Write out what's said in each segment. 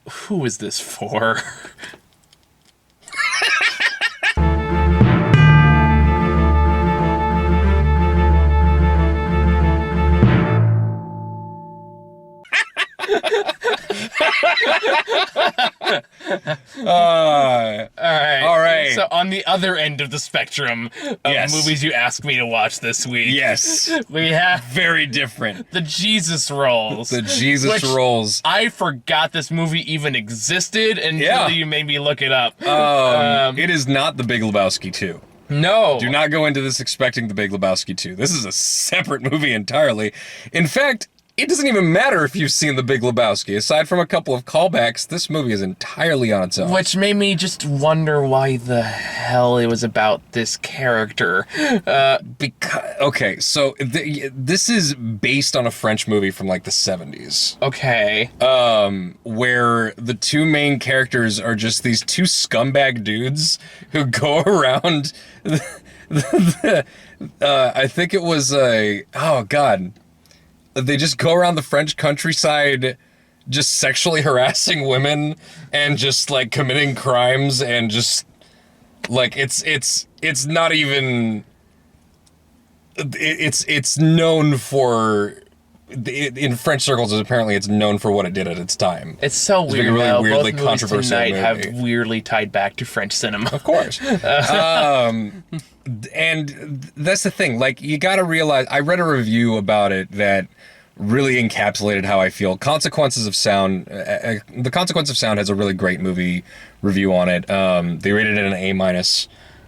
Who is this for? All right. So on the other end of the spectrum of movies you asked me to watch this week, we have very different. The Jesus Rolls. The Jesus Rolls. I forgot this movie even existed until you made me look it up. It is not The Big Lebowski 2. No. Do not go into this expecting The Big Lebowski 2. This is a separate movie entirely. In fact, it doesn't even matter if you've seen The Big Lebowski. Aside from a couple of callbacks, this movie is entirely on its own. Which made me just wonder why the hell it was about this character. So this is based on a French movie from like the 70s. Okay. Where the two main characters are just these two scumbag dudes who go around I think it was they just go around the French countryside just sexually harassing women and just like committing crimes and just like it's not even it's known for in French circles apparently it's known for what it did at its time. It's so weird. Really how weirdly both movies controversial tonight movie. have weirdly tied back to French cinema. Of course. And that's the thing. Like, you got to realize, I read a review about it that really encapsulated how I feel. Consequences of Sound, The Consequence of Sound has a really great movie review on it. They rated it an A-,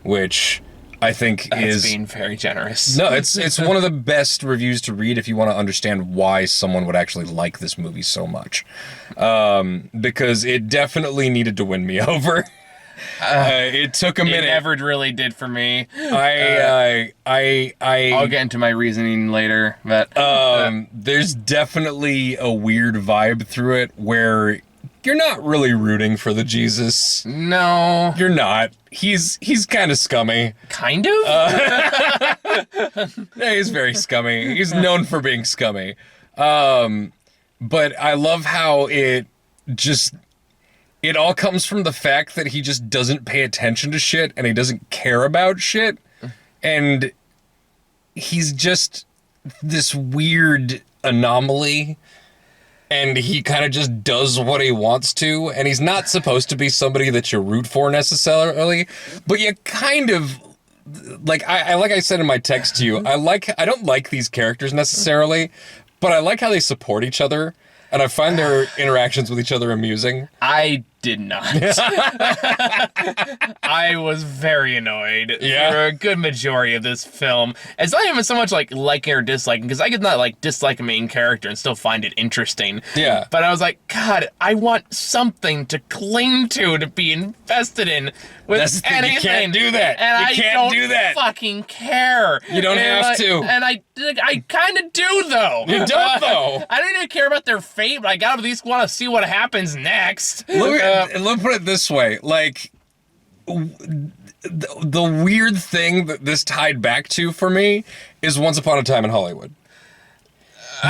which I think is being very generous. No, it's one of the best reviews to read if you want to understand why someone would actually like this movie so much. Because it definitely needed to win me over. It took a minute. It never really did for me. I'll get into my reasoning later, but there's definitely a weird vibe through it where you're not really rooting for the Jesus. No, you're not. He's kind of scummy. Kind of? Yeah, he's very scummy. He's known for being scummy. But I love how it all comes from the fact that he just doesn't pay attention to shit and he doesn't care about shit. And he's just this weird anomaly. And he kind of just does what he wants to. And he's not supposed to be somebody that you root for necessarily. But you kind of, like I said in my text to you, I don't like these characters necessarily, but I like how they support each other. And I find their interactions with each other amusing. I did not. I was very annoyed for a good majority of this film. It's not even so much like liking or disliking, because I could not like dislike a main character and still find it interesting. Yeah. But I was like, God, I want something to cling to be invested in. That's the thing, anything. you can't do that. And you can't do that. Fucking care. You don't have to. And I kind of do, though. You don't, though. I don't even care about their fate, but I gotta at least want to see what happens next. Let me put it this way. Like, the weird thing that this tied back to for me is Once Upon a Time in Hollywood.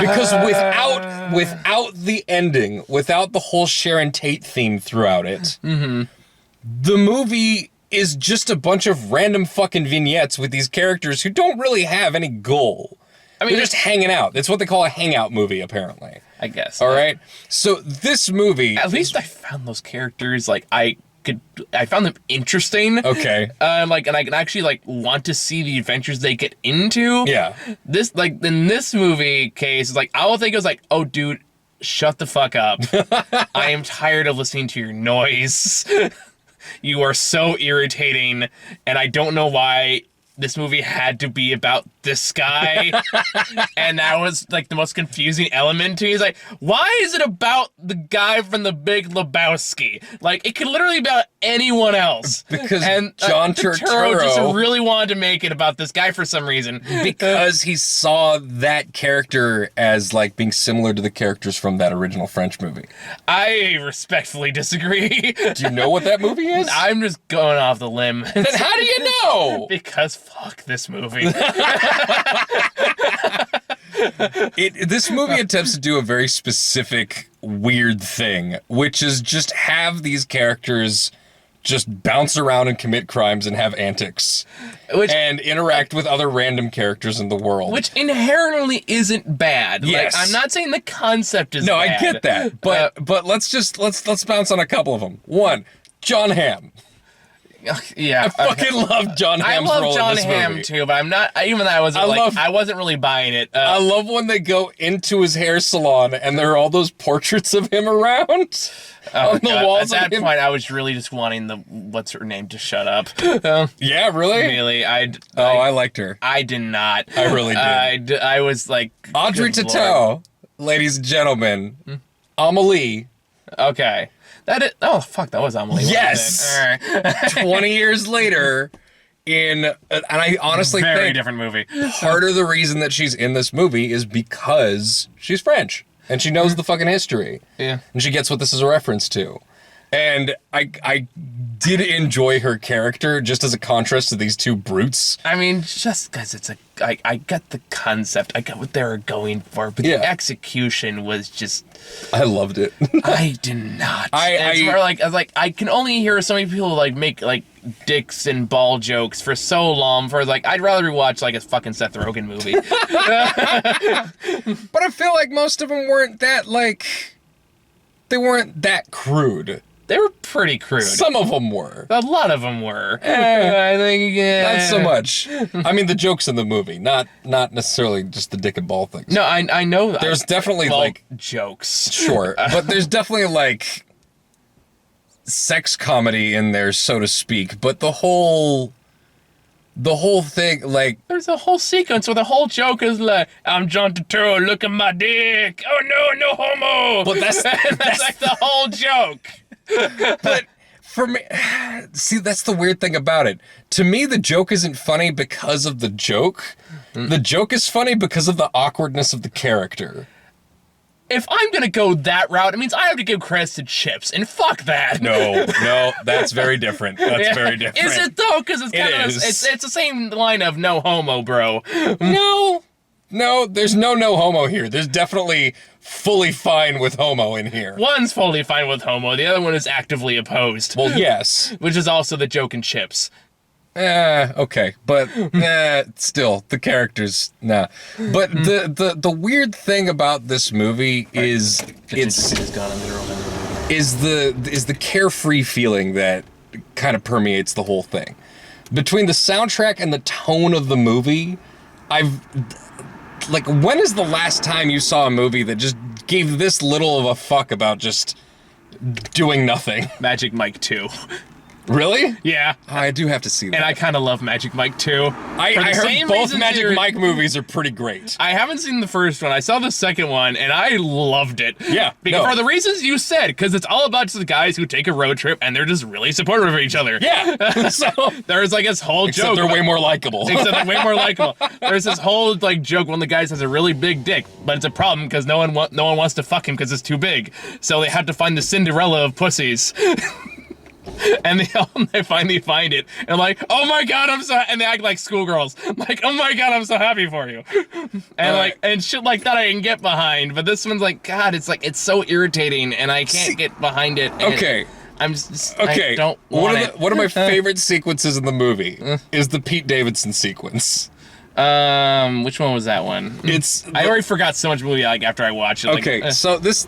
Because without the ending, without the whole Sharon Tate theme throughout it, the movie is just a bunch of random fucking vignettes with these characters who don't really have any goal. I mean, they're just hanging out. It's what they call a hangout movie, apparently. I guess. All right? So this movie... At least I found those characters, like, I found them interesting. Okay. And I can actually, want to see the adventures they get into. Yeah. This, in this movie case, it's all I think is oh, dude, shut the fuck up. I am tired of listening to your noise. You are so irritating, and I don't know why this movie had to be about this guy. And that was the most confusing element to me. He's why is it about the guy from The Big Lebowski? It could literally be about anyone else. Because John Turturro just really wanted to make it about this guy for some reason. Because he saw that character as being similar to the characters from that original French movie. I respectfully disagree. Do you know what that movie is? I'm just going off the limb. Then how do you know? Because fuck this movie. This movie attempts to do a very specific, weird thing, which is just have these characters just bounce around and commit crimes and have antics. And interact with other random characters in the world. Which inherently isn't bad. Yes. Like, I'm not saying the concept is bad. No, I get that. But let's bounce on a couple of them. One, John Hamm. Yeah, I fucking love John Hamm's role in this movie. I love John Hamm too, but I'm not. Even though I wasn't really buying it. I love when they go into his hair salon and there are all those portraits of him around on the walls. At that point, I was really just wanting the what's her name to shut up. Yeah, really? Really, I liked her. I did not. I really did. I was like Audrey Tautou, ladies and gentlemen, Amelie. Okay. Oh, fuck, that was Amelie. Yes! All right. 20 years later, and I honestly think... Very different movie. Part of the reason that she's in this movie is because she's French, and she knows the fucking history. Yeah. And she gets what this is a reference to. And I did enjoy her character, just as a contrast to these two brutes. I mean, just because I get the concept, I get what they were going for, but the execution was just... I loved it. I did not. It's more like, I can only hear so many people, like, make, like, dicks and ball jokes for so long, for, like, I'd rather rewatch, like, a fucking Seth Rogen movie. But I feel like most of them weren't that, like... They weren't that crude. They were pretty crude. Some of them were. A lot of them were. I think, not so much. I mean, the jokes in the movie, not necessarily just the dick and ball things. No, I know that. There's definitely, like... jokes. Sure. But there's definitely, like, sex comedy in there, so to speak. But the whole thing, like... There's a whole sequence where the whole joke is like, I'm John Turturro, look at my dick. Oh, no homo. But that's like the whole joke. But for me, see, that's the weird thing about it. To me, the joke isn't funny because of the joke. The joke is funny because of the awkwardness of the character. If I'm gonna go that route, it means I have to give credit to Chips, and fuck that. No, that's very different. That's very different. Is it though? Because it's kind of it's the same line of no homo, bro. No, there's no homo here. There's definitely fully fine with homo in here. One's fully fine with homo, the other one is actively opposed. Well, yes. Which is also the joke in Chips. Okay, but still, the characters, nah. But the weird thing about this movie is the carefree feeling that kind of permeates the whole thing. Between the soundtrack and the tone of the movie, like, when is the last time you saw a movie that just gave this little of a fuck about just doing nothing? Magic Mike 2. Really? Yeah. I do have to see that. And I kind of love Magic Mike 2. I heard both Magic Mike movies are pretty great. I haven't seen the first one. I saw the second one, and I loved it. Yeah. For the reasons you said, because it's all about just the guys who take a road trip, and they're just really supportive of each other. Yeah. So there's like this whole joke. They're way more likable. Except they're way more likable. There's this whole like joke when the guy has a really big dick, but it's a problem because no one wants to fuck him because it's too big. So they have to find the Cinderella of pussies. And they finally find it, and I'm like, oh my god, and they act like schoolgirls. I'm like, oh my god, I'm so happy for you. And and shit like that I can get behind, but this one's like, god, it's like, it's so irritating, and I can't get behind it. Okay. I'm just, okay. I don't want it. One of my favorite sequences in the movie is the Pete Davidson sequence. Which one was that one? I already forgot so much movie like after I watched it. Okay, so this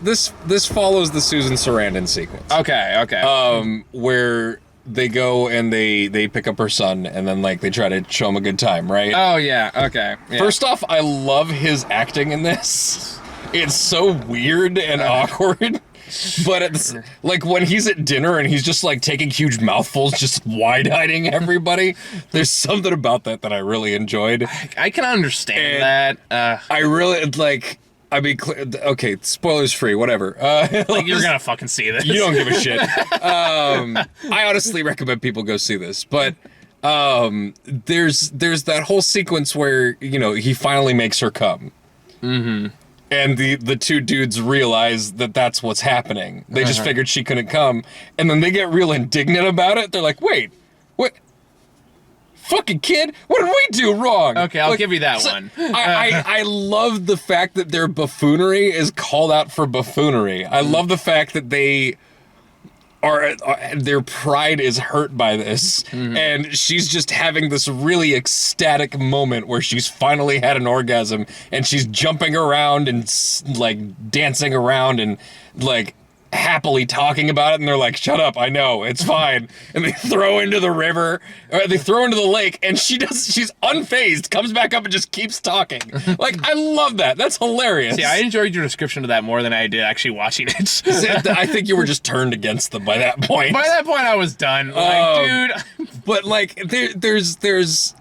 follows the Susan Sarandon sequence. Okay. Where they go and they pick up her son and then like they try to show him a good time, right? Oh yeah. Okay. Yeah. First off, I love his acting in this. It's so weird and awkward. But like when he's at dinner and he's just like taking huge mouthfuls, just wide-eyeing everybody, there's something about that I really enjoyed. I can understand that. I really like. I mean, okay, spoilers free, whatever. Like you're gonna fucking see this. You don't give a shit. I honestly recommend people go see this, but there's that whole sequence where he finally makes her come. Mm-hmm. And the two dudes realize that that's what's happening. They just figured she couldn't come. And then they get real indignant about it. They're like, wait, what? fucking kid, what did we do wrong? Okay, I'll give you that one. I love the fact that their buffoonery is called out for buffoonery. I love the fact that they are their pride is hurt by this, and she's just having this really ecstatic moment where she's finally had an orgasm, and she's jumping around and like dancing around and like happily talking about it, and they're like, shut up, I know, it's fine. And they throw into the river, or they throw into the lake, and she's unfazed, comes back up and just keeps talking. Like, I love that. That's hilarious. See, I enjoyed your description of that more than I did actually watching it. I think you were just turned against them by that point. By that point, I was done. Like, dude. But like, there's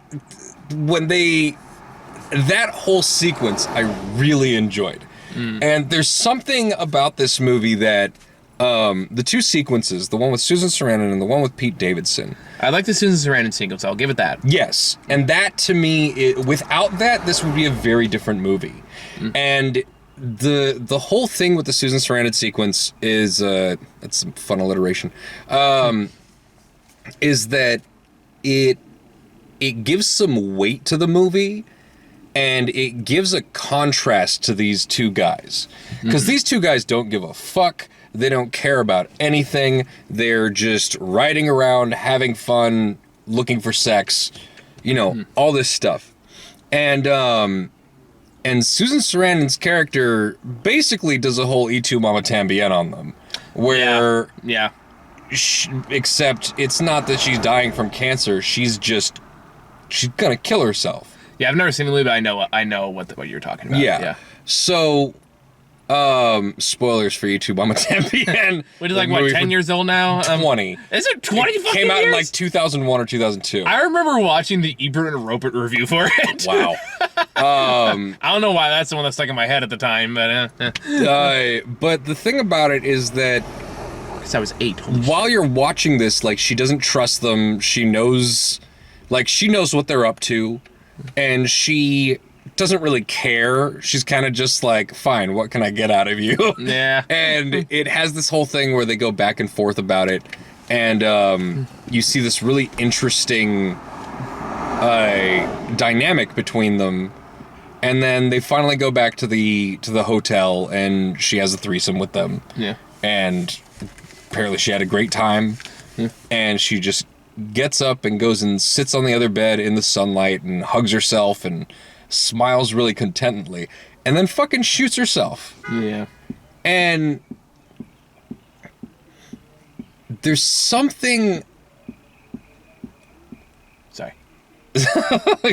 when that whole sequence I really enjoyed. And there's something about this movie that the two sequences, the one with Susan Sarandon and the one with Pete Davidson. I like the Susan Sarandon sequence. I'll give it that. Yes, and that to me, without that, this would be a very different movie. And the whole thing with the Susan Sarandon sequence is that's some fun alliteration. Is that it gives some weight to the movie. And it gives a contrast to these two guys. Because these two guys don't give a fuck. They don't care about anything. They're just riding around, having fun, looking for sex, all this stuff. And Susan Sarandon's character basically does a whole E tu Mama Tambien on them. Where... Yeah. Except it's not that she's dying from cancer. She's gonna kill herself. Yeah, I've never seen the movie, but I know what you're talking about. Yeah. So, spoilers for you too, Mama Tambien. Which is like, what, 10 years old now? 20. Is it 20 fucking Came out years? in like 2001 or 2002. I remember watching the Ebert and Robert review for it. Wow. I don't know why that's the one that stuck in my head at the time, but... But the thing about it is that... Because I was 8. While you're watching this, like, she doesn't trust them. She knows what they're up to. And she doesn't really care. She's kind of just like, fine, what can I get out of you? Yeah. And it has this whole thing where they go back and forth about it. And you see this really interesting dynamic between them. And then they finally go back to the hotel, and she has a threesome with them. Yeah. And apparently she had a great time. Yeah. And she just gets up and goes and sits on the other bed in the sunlight and hugs herself and smiles really contentedly, and then fucking shoots herself. Yeah. And there's something... Sorry.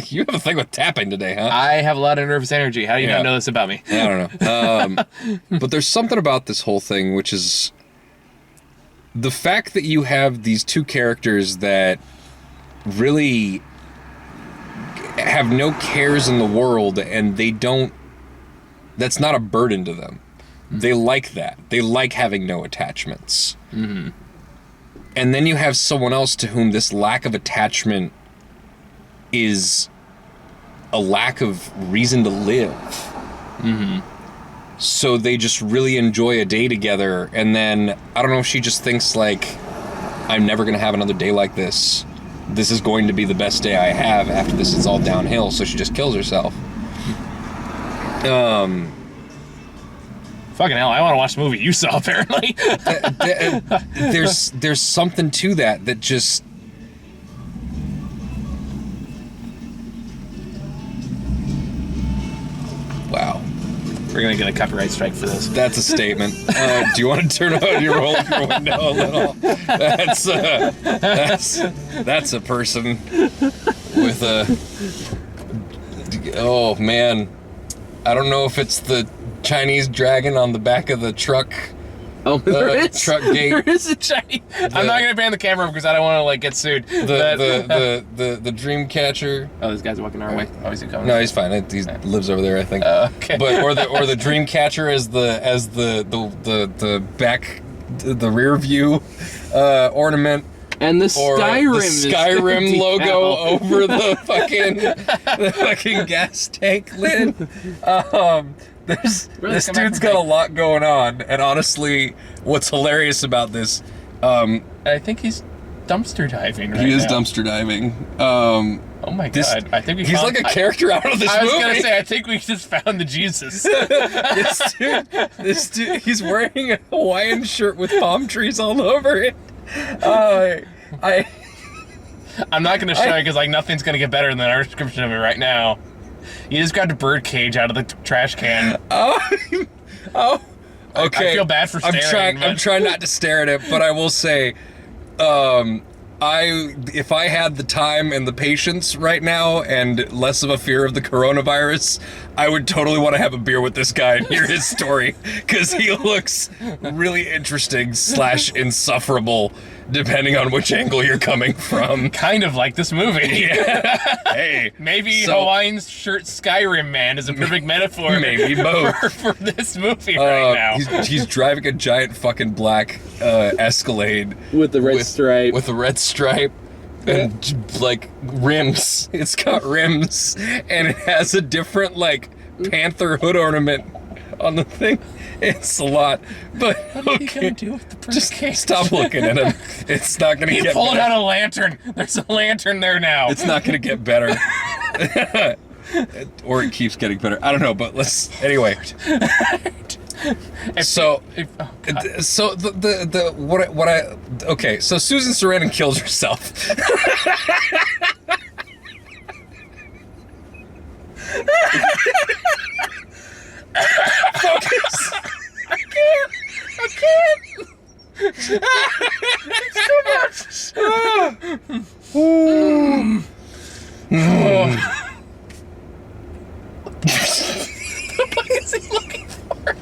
You have a thing with tapping today, huh? I have a lot of nervous energy. How do you not know this about me? I don't know. But there's something about this whole thing, which is... the fact that you have these two characters that really have no cares in the world, and that's not a burden to them. They like that. They like having no attachments. And then you have someone else to whom this lack of attachment is a lack of reason to live. So they just really enjoy a day together, and then, I don't know if she just thinks, like, I'm never going to have another day like this. This is going to be the best day I have. After this, it's all downhill, so she just kills herself. Fucking hell, I want to watch the movie you saw, apparently. There's something to that just... Wow. We're going to get a copyright strike for this. That's a statement. Do you want to turn on your roll your window a little? That's a person with a... Oh, man. I don't know if it's the Chinese dragon on the back of the truck. Oh, there is. Truck gate. There is a Chinese... I'm not going to pan the camera because I don't want to, like, get sued. The dream catcher. Oh, this guy's walking our way. Oh, is he coming? No, he's fine. He lives over there, I think. Okay. But or the dream catcher as the back, the rear view ornament. And the Skyrim logo over the fucking gas tank lid. This dude's got a lot going on, and honestly, what's hilarious about this, I think he's dumpster diving right He is now. dumpster diving. Oh my god! I think he's like a character out of this I was movie. gonna say, I think we just found the Jesus. this dude, he's wearing a Hawaiian shirt with palm trees all over it. I'm not gonna show you because like nothing's gonna get better than our description of it right now. You just grabbed a bird cage out of the trash can. Okay. I feel bad for staring. I'm trying not to stare at it, but I will say, if I had the time and the patience right now and less of a fear of the coronavirus, I would totally want to have a beer with this guy and hear his story, because he looks really interesting / insufferable, depending on which angle you're coming from. Kind of like this movie. Yeah. Hey. Maybe Hawaiian shirt Skyrim man is a perfect metaphor. Maybe both. for this movie right now. He's driving a giant fucking black Escalade With the red stripe. with a red stripe and like rims. It's got rims and it has a different like panther hood ornament on the thing. It's a lot, but What are you gonna do with the bird just cage? stop looking at him. It's not gonna He get pulled better. out a lantern. There's a lantern there now. It's not gonna get better. Or it keeps getting better. I don't know, but anyway. So okay, so Susan Sarandon kills herself. Focus. I can't. It's too much. What is he looking for?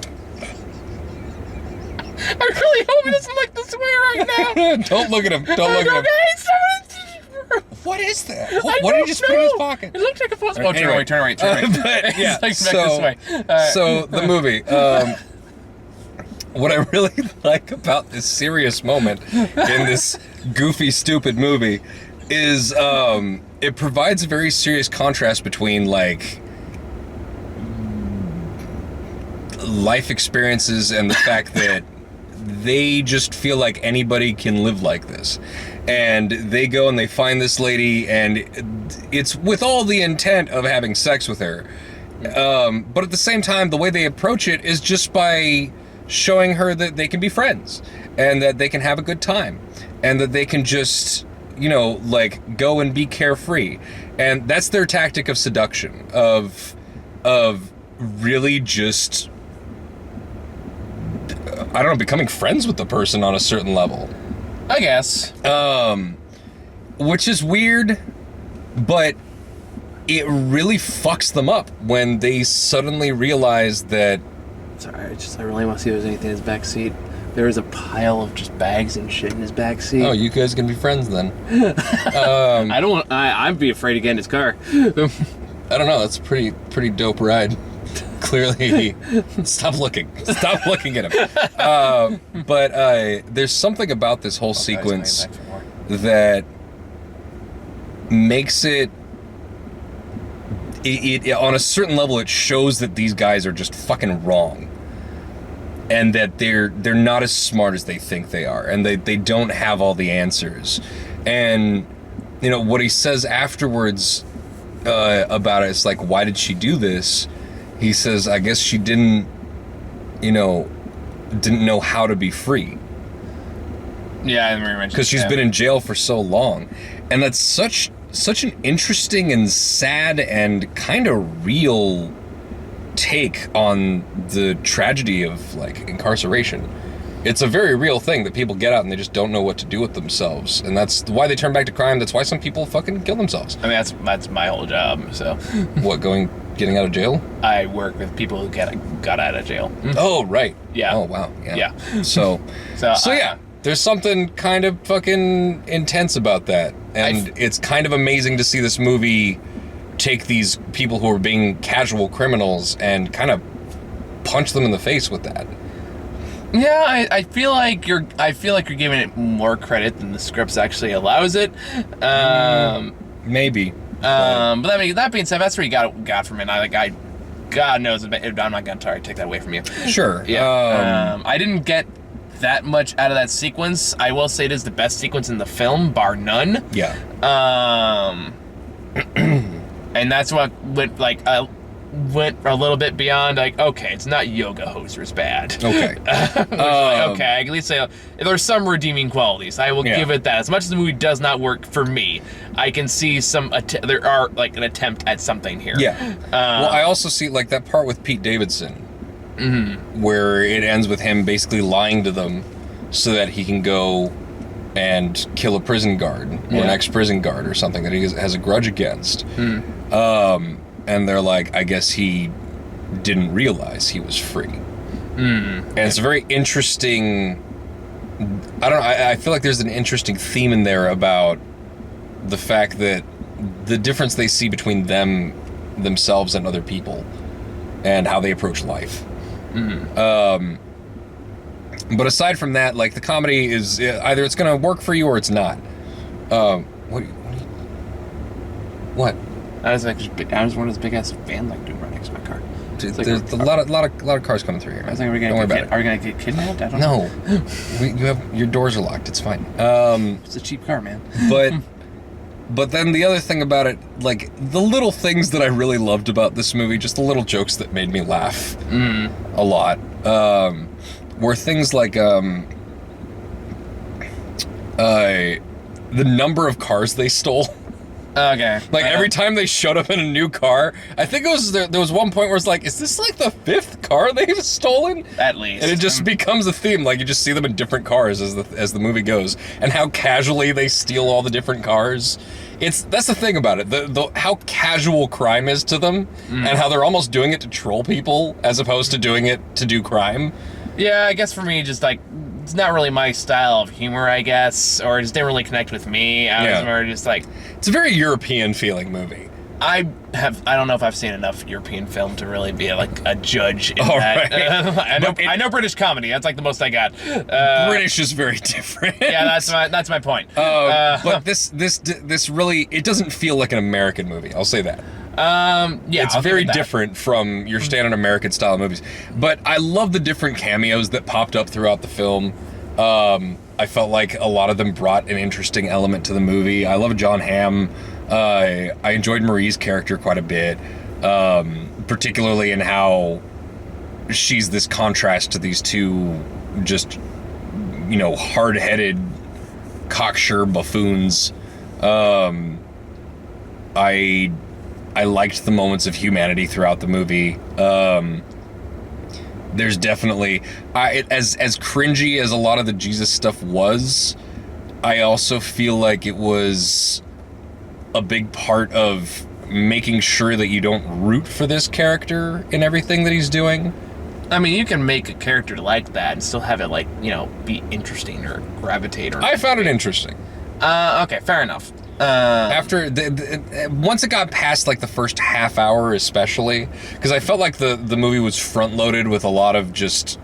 I really hope he doesn't look this way right now. Don't look at him. Don't look at him. What is that? What did he just put in his pocket? It looked like a phone. Oh, Anyway. turn right. But yeah, It's like back this way. so the movie. What I really like about this serious moment in this goofy, stupid movie is it provides a very serious contrast between like life experiences and the fact that they just feel like anybody can live like this. And they go and they find this lady, and it's with all the intent of having sex with her. But at the same time, the way they approach it is just by showing her that they can be friends and that they can have a good time and that they can just, you know, like go and be carefree. And that's their tactic of seduction, of really just, I don't know, becoming friends with the person on a certain level. I guess. Which is weird, but it really fucks them up when they suddenly realize that. Sorry, I really want to see if there's anything in his back seat. There is a pile of just bags and shit in his back seat. Oh, you guys can be friends then. I don't want. I'd be afraid to get in his car. I don't know. That's a pretty dope ride. Clearly, stop looking at him. But there's something about this whole sequence that makes it on a certain level. It shows that these guys are just fucking wrong, and that they're not as smart as they think they are, and they don't have all the answers. And you know what he says afterwards about it. It's like, why did she do this? He says, I guess she didn't know how to be free. Yeah, I remember mentioning Because she's been in jail for so long. And that's such an interesting and sad and kind of real take on the tragedy of, like, incarceration. It's a very real thing that people get out and they just don't know what to do with themselves. And that's why they turn back to crime. That's why some people fucking kill themselves. I mean, that's my whole job. So, What, getting out of jail? I work with people who got out of jail. Oh, right. Yeah. Oh, wow. Yeah. Yeah. So yeah, there's something kind of fucking intense about that. And it's kind of amazing to see this movie take these people who are being casual criminals and kind of punch them in the face with that. Yeah, I feel like you're giving it more credit than the script actually allows it. Maybe. But that being said, that's where you got from it. God knows, I'm not gonna take that away from you. Sure. Yeah. I didn't get that much out of that sequence. I will say it is the best sequence in the film, bar none. Yeah. And that's what went like went a little bit beyond like, okay, it's not yoga hosers bad. Okay. Okay, I can at least say there's some redeeming qualities. I will give it that. As much as the movie does not work for me, I can see there are like an attempt at something here. Yeah. Well, I also see like that part with Pete Davidson, where it ends with him basically lying to them so that he can go and kill a prison guard or an ex-prison guard or something that he has a grudge against. And they're like, I guess he didn't realize he was free. And it's a very interesting, I feel like there's an interesting theme in there about the fact that the difference they see between themselves and other people and how they approach life. But aside from that, like the comedy is either it's going to work for you or it's not. What? I was one of those big ass van like dude right next to my car. Dude, there's a lot of cars coming through here. I was like, are we gonna get kidnapped? I don't know. No, your doors are locked. It's fine. It's a cheap car, man. But then the other thing about it, like the little things that I really loved about this movie, just the little jokes that made me laugh a lot, were things like the number of cars they stole. Okay. Like every time they showed up in a new car, I think it was there was one point where it's like, is this like the 5th car they've stolen? At least. And it just becomes a theme. Like you just see them in different cars as the movie goes, and how casually they steal all the different cars. That's the thing about it. The how casual crime is to them, and how they're almost doing it to troll people as opposed to doing it to do crime. Yeah, I guess for me, just like, it's not really my style of humor, I guess, or it just didn't really connect with me. I was more just like... It's a very European feeling movie. I don't know if I've seen enough European film to really be like a judge in that. Right. I know British comedy. That's like the most I got. British is very different. Yeah, that's my point. But this really, it doesn't feel like an American movie. I'll say that. Yeah, it's very different from your standard American style movies. But I love the different cameos that popped up throughout the film. I felt like a lot of them brought an interesting element to the movie. I love John Hamm. I enjoyed Marie's character quite a bit, particularly in how she's this contrast to these two just, hard-headed, cocksure buffoons. I liked the moments of humanity throughout the movie. There's definitely, as cringy as a lot of the Jesus stuff was, I also feel like it was a big part of making sure that you don't root for this character in everything that he's doing. I mean, you can make a character like that and still have it, like, be interesting or gravitate. Or I found it interesting. Okay, fair enough. After once it got past like the first half hour, especially, because I felt like the movie was front loaded with a lot of just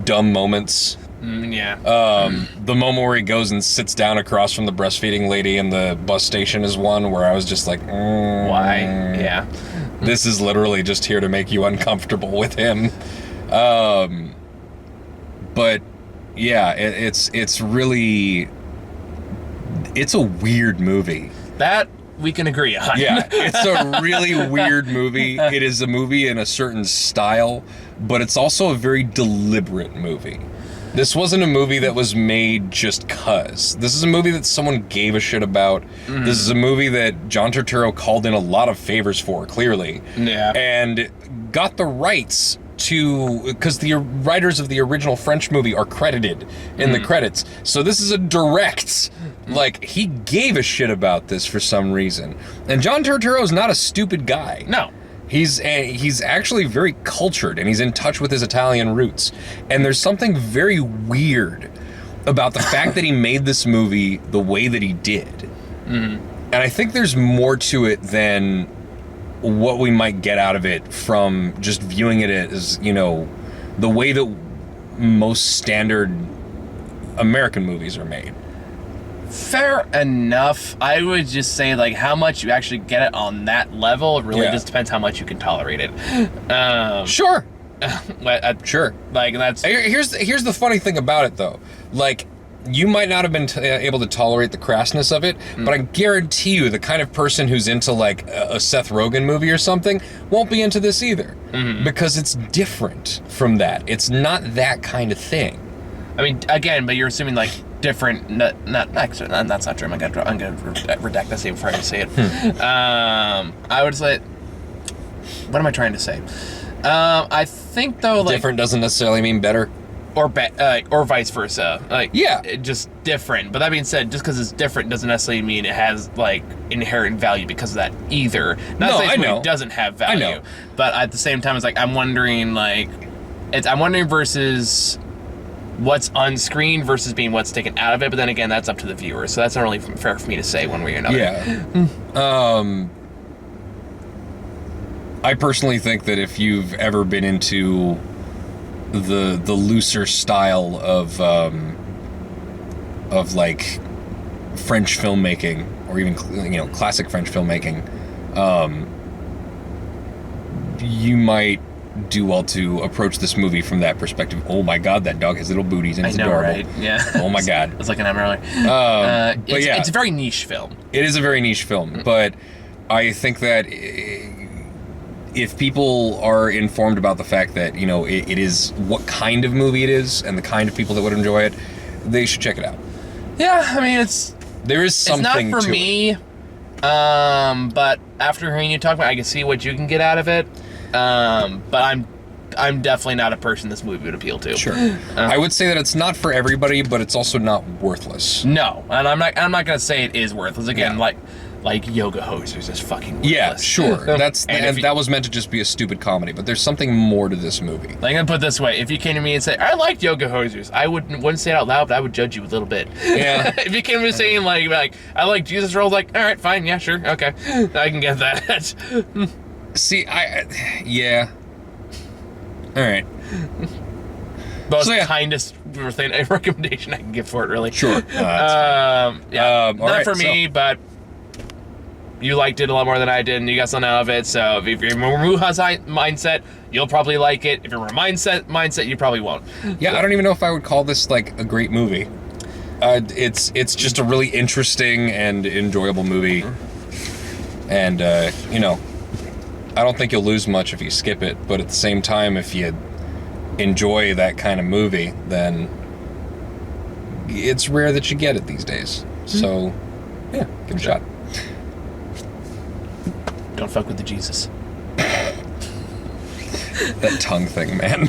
dumb moments. The moment where he goes and sits down across from the breastfeeding lady in the bus station is one where I was just like, why? Yeah. This is literally just here to make you uncomfortable with him. But yeah, it's really, it's a weird movie. That we can agree on. Yeah, it's a really weird movie. It is a movie in a certain style, but it's also a very deliberate movie. This wasn't a movie that was made just 'cause. This is a movie that someone gave a shit about. This is a movie that John Turturro called in a lot of favors for, clearly. Yeah. And got the rights to, because the writers of the original French movie are credited in the credits. So this is a direct, like, he gave a shit about this for some reason. And John Turturro is not a stupid guy. No. He's actually very cultured, and he's in touch with his Italian roots. And there's something very weird about the fact that he made this movie the way that he did. And I think there's more to it than what we might get out of it from just viewing it as, the way that most standard American movies are made. Fair enough. I would just say, like, how much you actually get it on that level really just depends how much you can tolerate it. Sure. Sure. Like, and that's Here's the funny thing about it, though. Like, you might not have been able to tolerate the crassness of it, but I guarantee you the kind of person who's into, like, a Seth Rogen movie or something won't be into this either. Because it's different from that. It's not that kind of thing. I mean, again, but you're assuming, like, different, actually, that's not true. I'm gonna redact that statement before I say it. I would say, what am I trying to say? I think, though, like... Different doesn't necessarily mean better. Or vice versa. Like, yeah, just different. But that being said, just because it's different doesn't necessarily mean it has, like, inherent value because of that either. Not to say it doesn't have value. I know. But at the same time, it's like, I'm wondering, like... I'm wondering versus what's on screen versus being what's taken out of it. But then again, that's up to the viewer. So that's not really fair for me to say one way or another. Yeah. I personally think that if you've ever been into the looser style of like French filmmaking, or even classic French filmmaking, you might do well to approach this movie from that perspective. Oh my God, that dog has little booties and it's adorable. Right? Yeah. Oh my God. It's like an earlier. It's a very niche film. It is a very niche film, but I think that if people are informed about the fact that, it is what kind of movie it is and the kind of people that would enjoy it, they should check it out. Yeah, I mean, there is something to it. It's not for me, but after hearing you talk about it, I can see what you can get out of it. But I'm definitely not a person this movie would appeal to. Sure. I would say that it's not for everybody, but it's also not worthless. No, and I'm not going to say it is worthless. Again, like Yoga Hosers is fucking worthless. Yeah, sure. That was meant to just be a stupid comedy, but there's something more to this movie. Like, I'm gonna put it this way: if you came to me and said, "I liked Yoga Hosers," I wouldn't say it out loud, but I would judge you a little bit. Yeah. If you came to me saying like I like Jesus Rolls, like, all right, fine, yeah, sure, okay, I can get that. See, yeah. All right. Most kindest recommendation I can give for it, really. Sure. Yeah. Not for me, but you liked it a lot more than I did, and you got something out of it. So if you're Maruha's mindset, you'll probably like it. If you're a mindset, you probably won't. Yeah, I don't even know if I would call this like a great movie. It's just a really interesting and enjoyable movie, and I don't think you'll lose much if you skip it. But at the same time, if you enjoy that kind of movie, then it's rare that you get it these days. So yeah, give it a shot. Don't fuck with the Jesus. That tongue thing, man.